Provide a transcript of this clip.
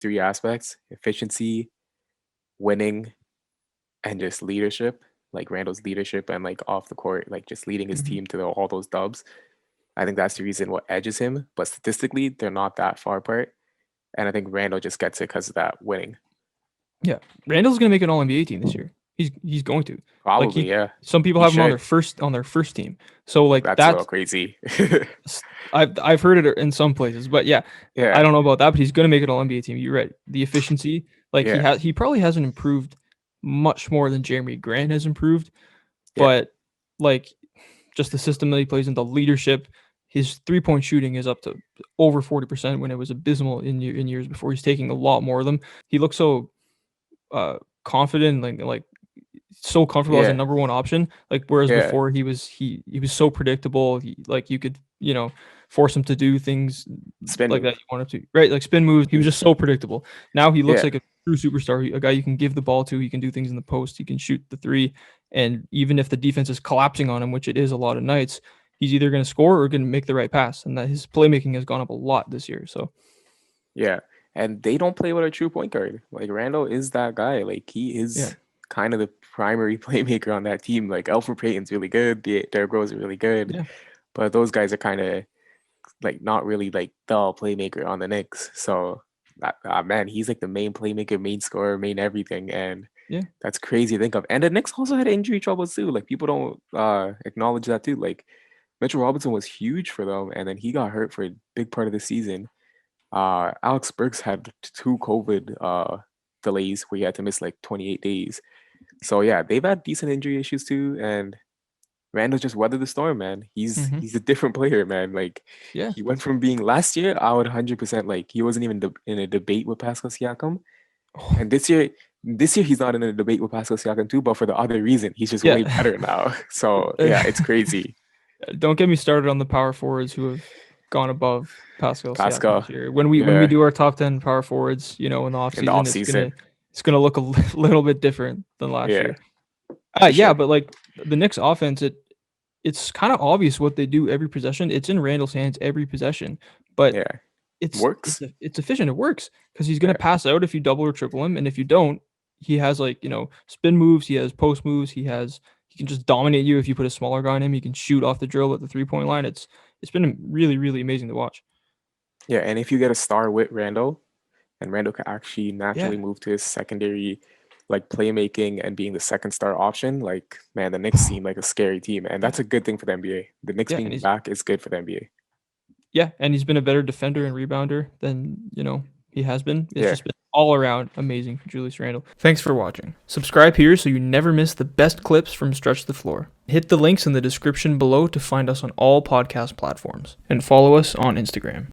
three aspects: efficiency, winning, and just leadership. Like Randall's leadership and like off the court, like just leading his Mhm. team to all those dubs. I think that's the reason what edges him. But statistically, they're not that far apart. And I think Randall just gets it because of that winning. Yeah, Randall's gonna make an All NBA team this year. He's going to. Like Probably, he, yeah. some people He have him should. on their first team. So like That's a little that's crazy. I've heard it in some places, but yeah, I Yeah, don't know about that. But he's gonna make an All NBA team. You're right. The efficiency, like yeah, he probably hasn't improved much more than Jeremy Grant has improved, yeah, but like just the system that he plays in, the leadership. His 3-point shooting is up to over 40% when it was abysmal in years before. He's taking a lot more of them. He looks so confident, like so comfortable as a yeah, number one option. Like whereas yeah. before he was so predictable. Like you could force him to do things Spin like that move. you want him to, right? Like spin moves. He was just so predictable. Now he looks Yeah, like a true superstar, a guy you can give the ball to. He can do things in the post. He can shoot the three, and even if the defense is collapsing on him, which it is a lot of nights, he's either going to score or going to make the right pass. And that his playmaking has gone up a lot this year. So yeah. And they don't play with a true point guard. Like Randall is that guy. Like he yeah, is kind of the primary playmaker on that team. Like Alfred Payton's really good. Derrick Rose is really good. yeah, But those guys are kind of like not really like the playmaker on the Knicks. So man, he's like the main playmaker, main scorer, main everything. And yeah. that's crazy to think of. And the Knicks also had injury troubles too. Like people don't acknowledge that too. Like Mitchell Robinson was huge for them, and then he got hurt for a big part of the season. Alex Burks had two COVID delays where he had to miss like 28 days. So yeah, they've had decent injury issues too, and Randall just weathered the storm, man. Hmm. He's a different player, man. Like Yeah. he went from being last year, I would 100% like he wasn't even in a debate with Pascal Siakam, Oh, and this year he's not in a debate with Pascal Siakam too, but for the other reason, he's just way yeah. better now. So yeah, it's crazy. Don't get me started on the power forwards who have gone above Pascal Siakam Pascal, this year. When we yeah, do our top 10 power forwards, in the in the offseason, off it's season, gonna look a little bit different than last yeah, year. for Yeah, sure. but like the Knicks offense, it's kind of obvious what they do every possession. It's in Randall's hands every possession, but Yeah, it's works. it's efficient. It works because he's gonna Yeah, pass out if you double or triple him, and if you don't, he has like spin moves. He has post moves. He can just dominate you if you put a smaller guy on him. He can shoot off the drill at the 3-point line. It's been really really amazing to watch. yeah. And if you get a star with Randall, and Randall can actually Yeah. naturally move to his secondary, like playmaking and being the second star option, like man, the Knicks seem like a scary team, and Yeah. that's a good thing for the NBA. The Knicks Yeah, and being back is good for the NBA. he's been a better defender and rebounder than, he has been. It's Yeah. just been all around amazing for Julius Randle. Thanks for watching. Subscribe here so you never miss the best clips from Stretch the Floor. Hit the links in the description below to find us on all podcast platforms and follow us on Instagram.